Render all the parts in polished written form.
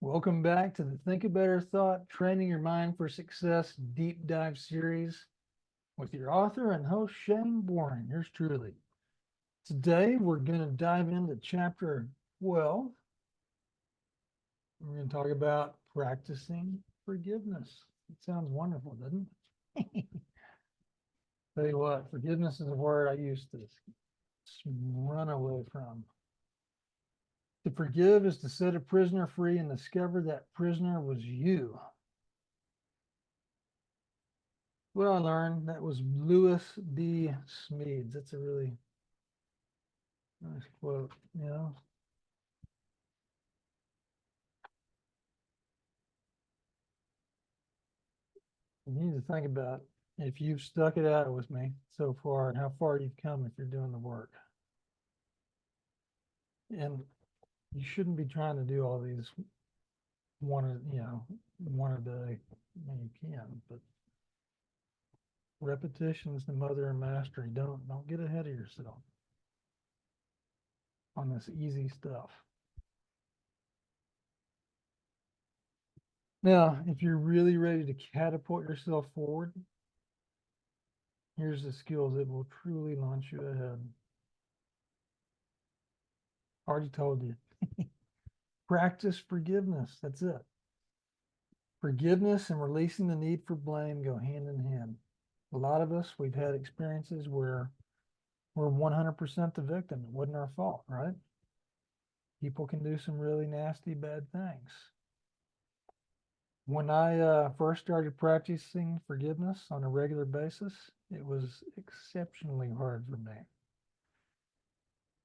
Welcome back to the Think a Better Thought Training Your Mind for Success Deep Dive Series with your author and host, Shane Boring. Yours truly. Today, we're going to dive into chapter 12. We're going to talk about practicing forgiveness. It sounds wonderful, doesn't it? Tell you what, forgiveness is a word I used to run away from. To forgive is to set a prisoner free and discover that prisoner was you. What I learned, that was Lewis B. Smedes. That's a really nice quote, you know. You need to think about if you've stuck it out with me so far and how far you've come if you're doing the work. And you shouldn't be trying to do all these one a day. I mean, you can, but repetition is the mother of mastery. Don't get ahead of yourself on this easy stuff. Now, if you're really ready to catapult yourself forward, here's the skills that will truly launch you ahead. Already told you. Practice forgiveness. That's it. Forgiveness and releasing the need for blame go hand in hand. A lot of us, we've had experiences where we're 100% the victim. It wasn't our fault, right? People can do some really nasty, bad things. When I first started practicing forgiveness on a regular basis, it was exceptionally hard for me.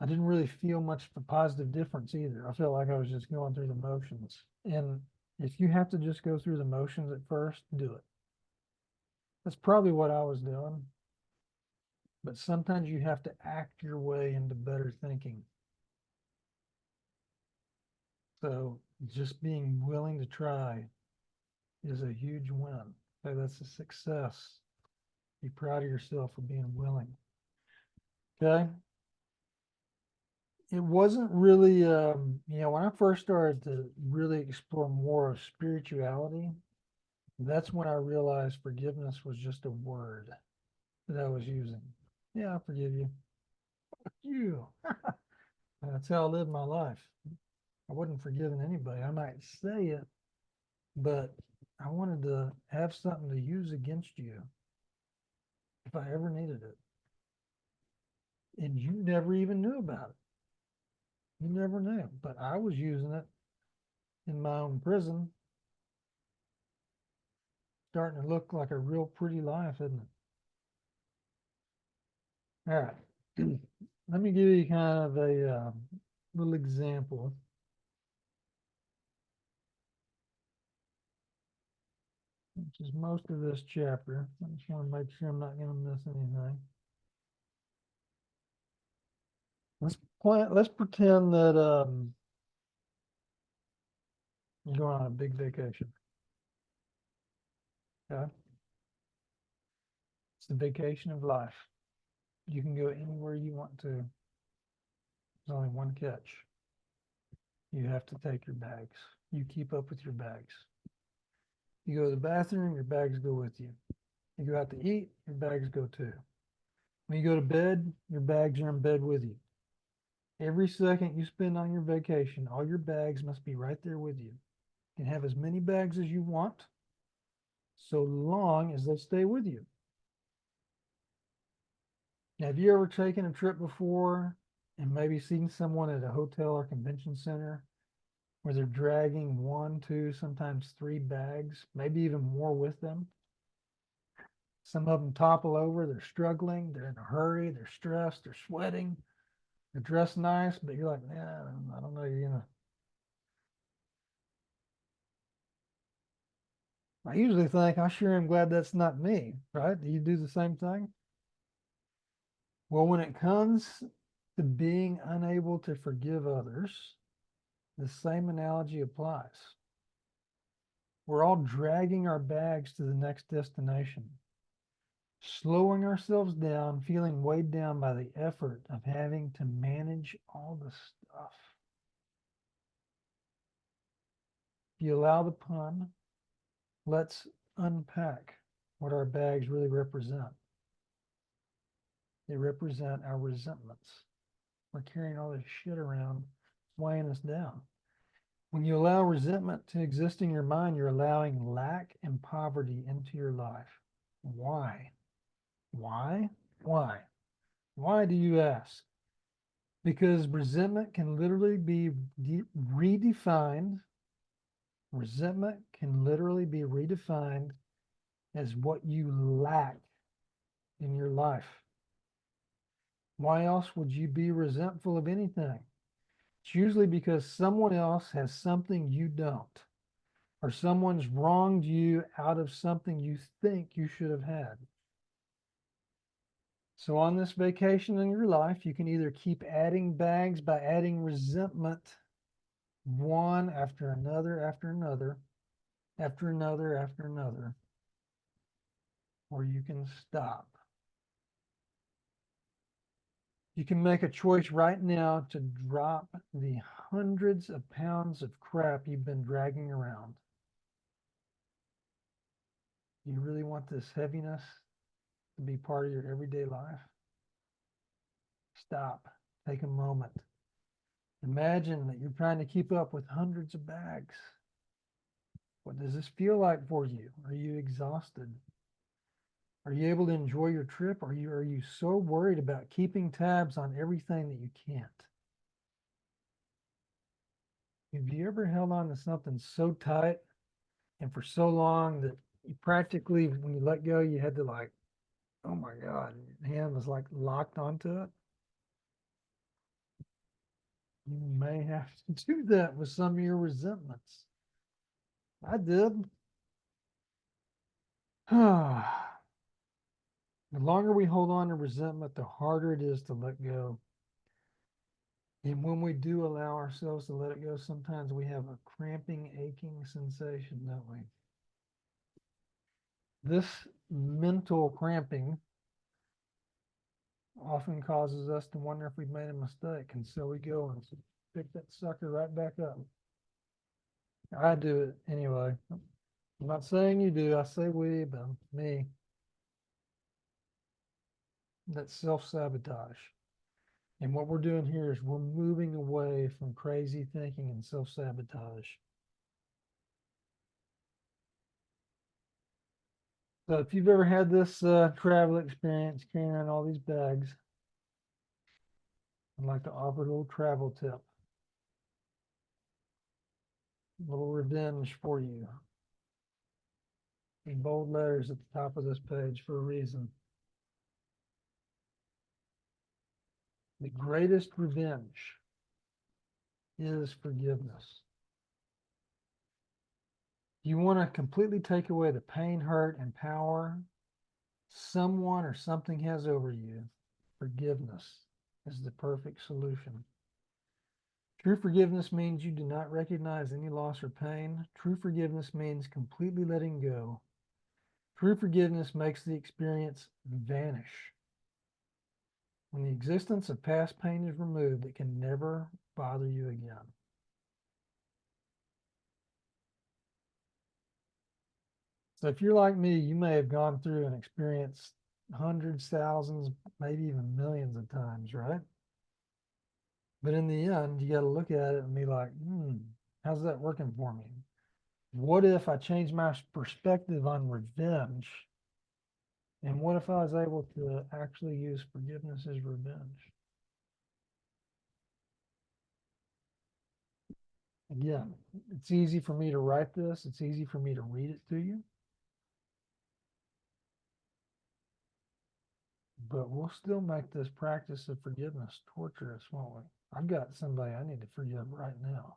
I didn't really feel much of a positive difference either. I felt like I was just going through the motions. And if you have to just go through the motions at first, do it. That's probably what I was doing. But sometimes you have to act your way into better thinking. So just being willing to try is a huge win. So that's a success. Be proud of yourself for being willing. Okay. It wasn't really, when I first started to really explore more of spirituality, that's when I realized forgiveness was just a word that I was using. Yeah, I forgive you. You. That's how I lived my life. I wasn't forgiving anybody. I might say it, but I wanted to have something to use against you if I ever needed it. And you never even knew about it. You never knew, but I was using it in my own prison, starting to look like a real pretty life, isn't it? All right. Let me give you kind of a little example. Which is most of this chapter. I just want to make sure I'm not going to miss anything. Let's pretend that you're going on a big vacation. Okay. It's the vacation of life. You can go anywhere you want to. There's only one catch. You have to take your bags. You keep up with your bags. You go to the bathroom, your bags go with you. You go out to eat, your bags go too. When you go to bed, your bags are in bed with you. Every second you spend on your vacation, all your bags must be right there with you. You can have as many bags as you want, so long as they stay with you. Now, have you ever taken a trip before and maybe seen someone at a hotel or convention center where they're dragging 1, 2, sometimes 3 bags, maybe even more with them? Some of them topple over, they're struggling, they're in a hurry, they're stressed, they're sweating, they're dressed nice, but you're like, yeah, I don't know, you're gonna. I usually think, I sure am glad that's not me, right? Do you do the same thing? Well, when it comes to being unable to forgive others, the same analogy applies. We're all dragging our bags to the next destination, slowing ourselves down, feeling weighed down by the effort of having to manage all the stuff. If you allow the pun, let's unpack what our bags really represent. They represent our resentments. We're carrying all this shit around, weighing us down. When you allow resentment to exist in your mind, you're allowing lack and poverty into your life. Why? Why? Why? Why do you ask? Because resentment can literally be redefined. Resentment can literally be redefined as what you lack in your life. Why else would you be resentful of anything? It's usually because someone else has something you don't, or someone's wronged you out of something you think you should have had. So on this vacation in your life, you can either keep adding bags by adding resentment, one after another, after another, after another, after another, or you can stop. You can make a choice right now to drop the hundreds of pounds of crap you've been dragging around. You really want this heaviness to be part of your everyday life? Stop. Take a moment. Imagine that you're trying to keep up with hundreds of bags. What does this feel like for you? Are you exhausted? Are you able to enjoy your trip? Are you so worried about keeping tabs on everything that you can't? Have you ever held on to something so tight and for so long that you practically, when you let go, you had to like, oh my God, your hand was like locked onto it? You may have to do that with some of your resentments. I did. The longer we hold on to resentment, the harder it is to let go. And when we do allow ourselves to let it go, sometimes we have a cramping, aching sensation, don't we? This mental cramping often causes us to wonder if we've made a mistake. And so we go and pick that sucker right back up. I do it anyway. I'm not saying you do, I say we, but me. That's self-sabotage. And what we're doing here is we're moving away from crazy thinking and self-sabotage. So if you've ever had this travel experience carrying around all these bags, I'd like to offer a little travel tip. A little revenge for you. In bold letters at the top of this page for a reason. The greatest revenge is forgiveness. You want to completely take away the pain, hurt, and power someone or something has over you. Forgiveness is the perfect solution. True forgiveness means you do not recognize any loss or pain. True forgiveness means completely letting go. True forgiveness makes the experience vanish. When the existence of past pain is removed, it can never bother you again. So if you're like me, you may have gone through and experienced hundreds, thousands, maybe even millions of times, right? But in the end, you got to look at it and be like, how's that working for me? What if I change my perspective on revenge? And what if I was able to actually use forgiveness as revenge? Again, it's easy for me to write this. It's easy for me to read it to you. But we'll still make this practice of forgiveness torturous, won't we? I've got somebody I need to forgive right now.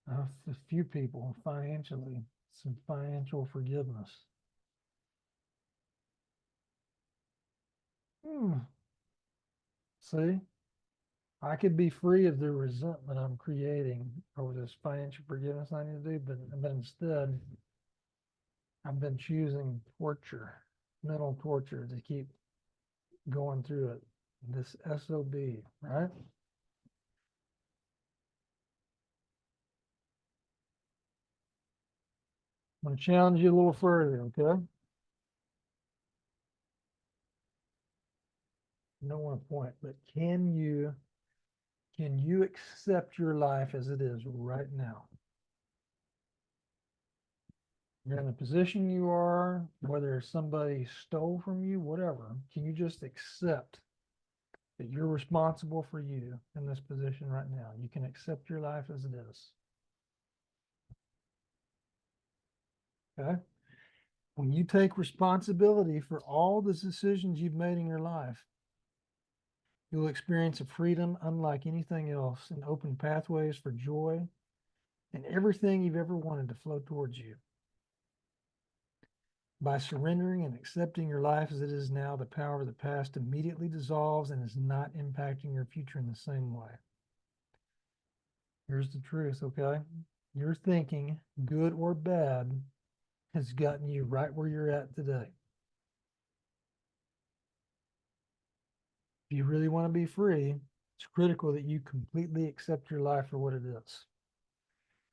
A few people financially, some financial forgiveness. See, I could be free of the resentment I'm creating over this financial forgiveness I need to do, but instead, I've been choosing torture, mental torture, to keep going through it. This SOB, right? I'm going to challenge you a little further, okay? I don't want to point, but can you accept your life as it is right now? You're in the position you are, whether somebody stole from you, whatever, can you just accept that you're responsible for you in this position right now? You can accept your life as it is. Okay? When you take responsibility for all the decisions you've made in your life, you'll experience a freedom unlike anything else and open pathways for joy and everything you've ever wanted to flow towards you. By surrendering and accepting your life as it is now, the power of the past immediately dissolves and is not impacting your future in the same way. Here's the truth, okay? Your thinking, good or bad, has gotten you right where you're at today. If you really want to be free, it's critical that you completely accept your life for what it is.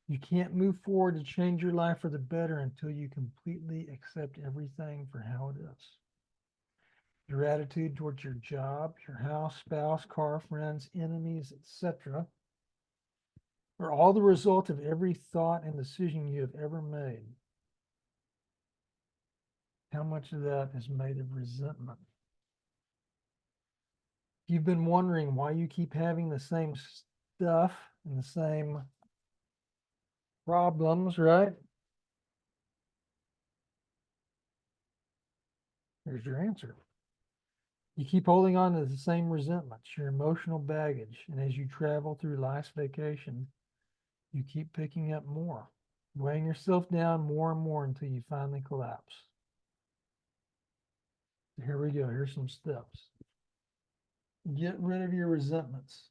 You can't move forward to change your life for the better until you completely accept everything for how it is. Your attitude towards your job, your house, spouse, car, friends, enemies, etc., are all the result of every thought and decision you have ever made. How much of that is made of resentment? You've been wondering why you keep having the same stuff and the same problems, right? Here's your answer. You keep holding on to the same resentments, your emotional baggage, and as you travel through life's vacation, you keep picking up more, weighing yourself down more and more until you finally collapse. Here we go. Here's some steps. Get rid of your resentments.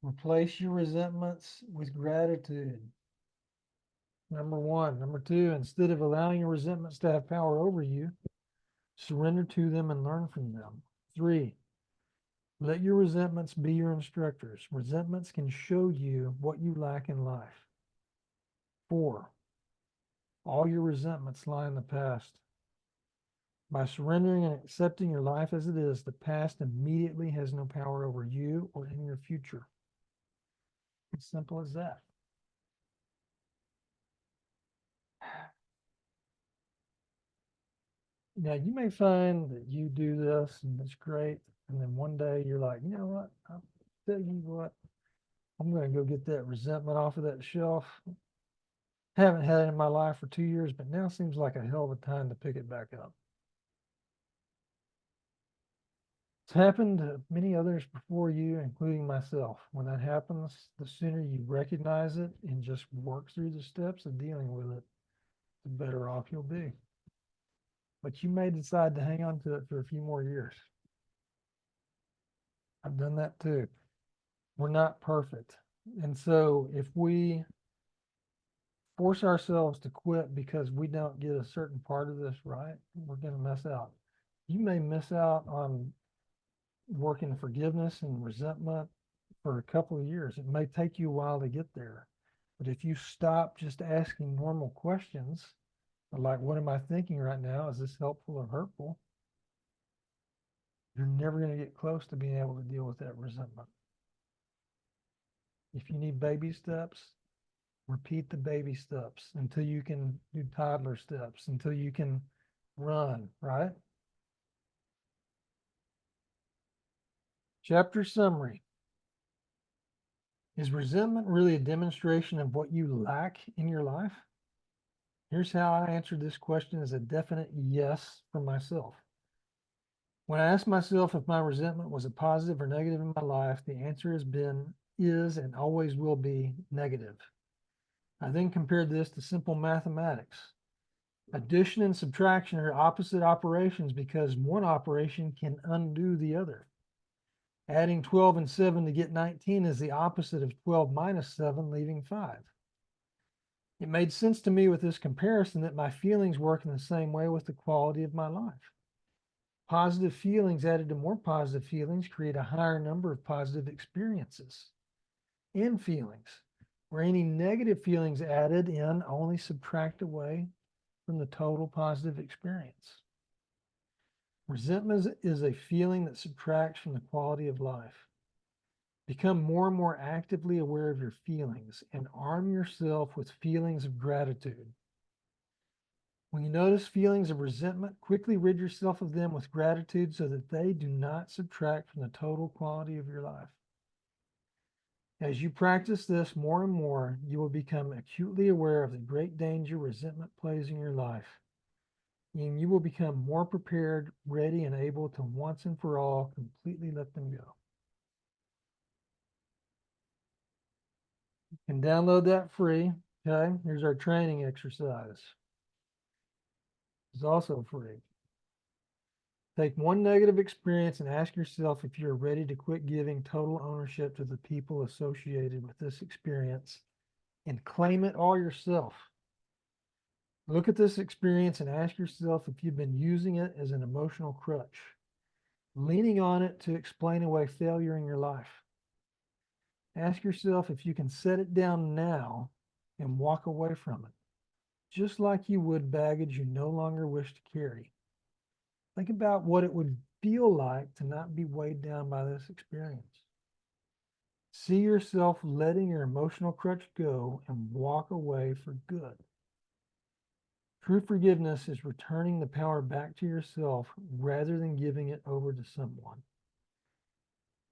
Replace your resentments with gratitude. Number one. Number two, instead of allowing your resentments to have power over you, surrender to them and learn from them. Three, let your resentments be your instructors. Resentments can show you what you lack in life. Four, all your resentments lie in the past. By surrendering and accepting your life as it is, the past immediately has no power over you or in your future. As simple as that. Now, you may find that you do this and it's great. And then one day you're like, you know what? I'll tell you what, I'm going to go get that resentment off of that shelf. Haven't had it in my life for 2 years, but now seems like a hell of a time to pick it back up. It's happened to many others before you, including myself. When that happens, the sooner you recognize it and just work through the steps of dealing with it, the better off you'll be. But you may decide to hang on to it for a few more years. I've done that too. We're not perfect. And so if we force ourselves to quit because we don't get a certain part of this right, we're going to miss out. You may miss out on working forgiveness and resentment for a couple of years. It may take you a while to get there. But if you stop just asking normal questions, like, what am I thinking right now? Is this helpful or hurtful? You're never going to get close to being able to deal with that resentment. If you need baby steps, repeat the baby steps until you can do toddler steps, until you can run, right? Chapter summary. Is resentment really a demonstration of what you lack in your life? Here's how I answered this question as a definite yes for myself. When I asked myself if my resentment was a positive or negative in my life, the answer is, and always will be negative. I then compared this to simple mathematics. Addition and subtraction are opposite operations because one operation can undo the other. Adding 12 and 7 to get 19 is the opposite of 12 minus 7, leaving 5. It made sense to me with this comparison that my feelings work in the same way with the quality of my life. Positive feelings added to more positive feelings create a higher number of positive experiences and feelings. Were any negative feelings added in only subtract away from the total positive experience? Resentment is a feeling that subtracts from the quality of life. Become more and more actively aware of your feelings and arm yourself with feelings of gratitude. When you notice feelings of resentment, quickly rid yourself of them with gratitude so that they do not subtract from the total quality of your life. As you practice this more and more, you will become acutely aware of the great danger resentment plays in your life. And you will become more prepared, ready, and able to once and for all completely let them go. You can download that free. Okay, here's our training exercise. It's also free. Take one negative experience and ask yourself if you're ready to quit giving total ownership to the people associated with this experience and claim it all yourself. Look at this experience and ask yourself if you've been using it as an emotional crutch, leaning on it to explain away failure in your life. Ask yourself if you can set it down now and walk away from it, just like you would baggage you no longer wish to carry. Think about what it would feel like to not be weighed down by this experience. See yourself letting your emotional crutch go and walk away for good. True forgiveness is returning the power back to yourself rather than giving it over to someone.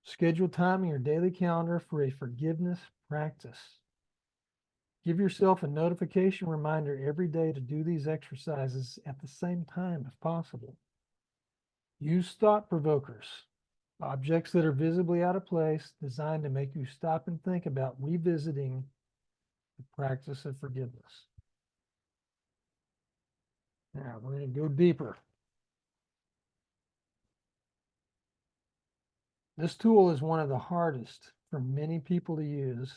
Schedule time in your daily calendar for a forgiveness practice. Give yourself a notification reminder every day to do these exercises at the same time if possible. Use thought provokers, objects that are visibly out of place, designed to make you stop and think about revisiting the practice of forgiveness. Now, we're going to go deeper. This tool is one of the hardest for many people to use,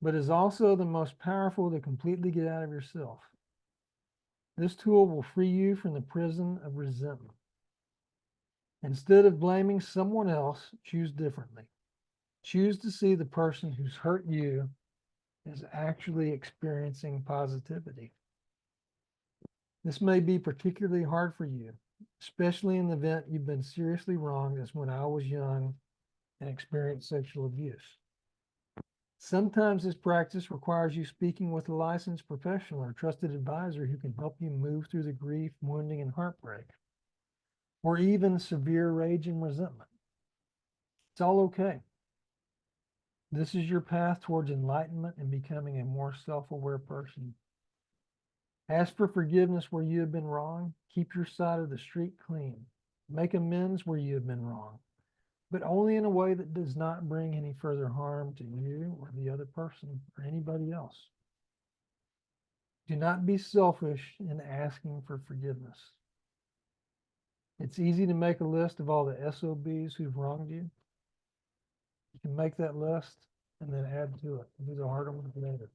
but is also the most powerful to completely get out of yourself. This tool will free you from the prison of resentment. Instead of blaming someone else, choose differently. Choose to see the person who's hurt you as actually experiencing positivity. This may be particularly hard for you, especially in the event you've been seriously wronged, as when I was young and experienced sexual abuse. Sometimes this practice requires you speaking with a licensed professional or trusted advisor who can help you move through the grief, wounding, and heartbreak, or even severe rage and resentment. It's all okay. This is your path towards enlightenment and becoming a more self-aware person. Ask for forgiveness where you have been wrong. Keep your side of the street clean. Make amends where you have been wrong, but only in a way that does not bring any further harm to you or the other person or anybody else. Do not be selfish in asking for forgiveness. It's easy to make a list of all the SOBs who've wronged you. You can make that list and then add to it. Do the harder ones later.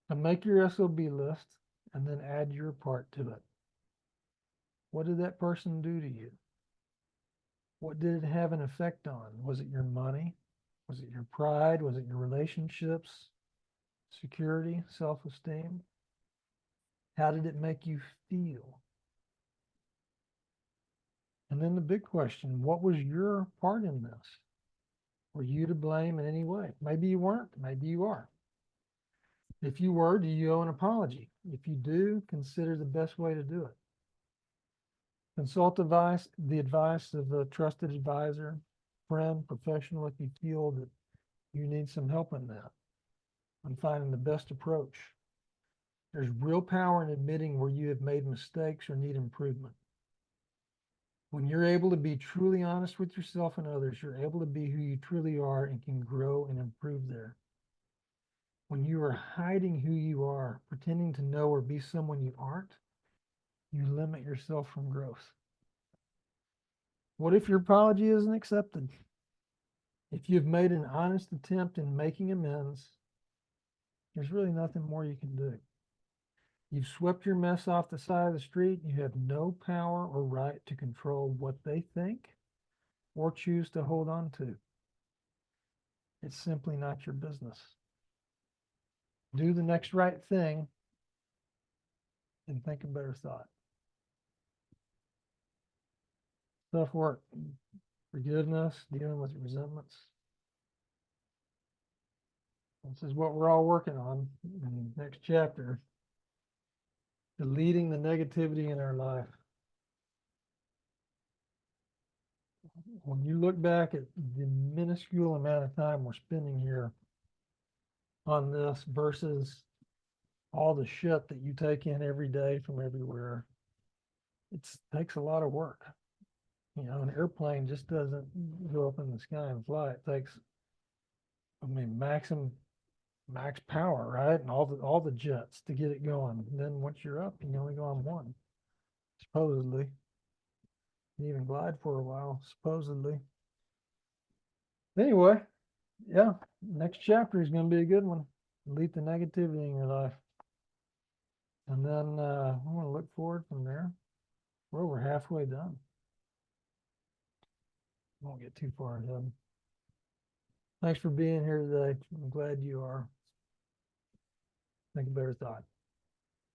So make your SOB list and then add your part to it. What did that person do to you? What did it have an effect on? Was it your money? Was it your pride? Was it your relationships, security, self-esteem? How did it make you feel? And then the big question, what was your part in this? Were you to blame in any way? Maybe you weren't, maybe you are. If you were, do you owe an apology? If you do, consider the best way to do it. Consult the advice of a trusted advisor, friend, professional if you feel that you need some help in that, on finding the best approach. There's real power in admitting where you have made mistakes or need improvement. When you're able to be truly honest with yourself and others, you're able to be who you truly are and can grow and improve there. When you are hiding who you are, pretending to know or be someone you aren't, you limit yourself from growth. What if your apology isn't accepted? If you've made an honest attempt in making amends, there's really nothing more you can do. You've swept your mess off the side of the street. You have no power or right to control what they think or choose to hold on to. It's simply not your business. Do the next right thing and think a better thought. Tough work. Forgiveness, dealing with resentments. This is what we're all working on in the next chapter. Deleting the negativity in our life. When you look back at the minuscule amount of time we're spending here on this versus all the shit that you take in every day from everywhere, it takes a lot of work. You know, an airplane just doesn't go up in the sky and fly. It takes, I mean, max power, right? And all the jets to get it going. And then once you're up, you can only go on one, supposedly. You even glide for a while, supposedly. Anyway, yeah, next chapter is going to be a good one. Delete the negativity in your life. And then I'm going to look forward from there. Well, we're halfway done. Won't get too far ahead. Thanks for being here today. I'm glad you are. Think a better thought.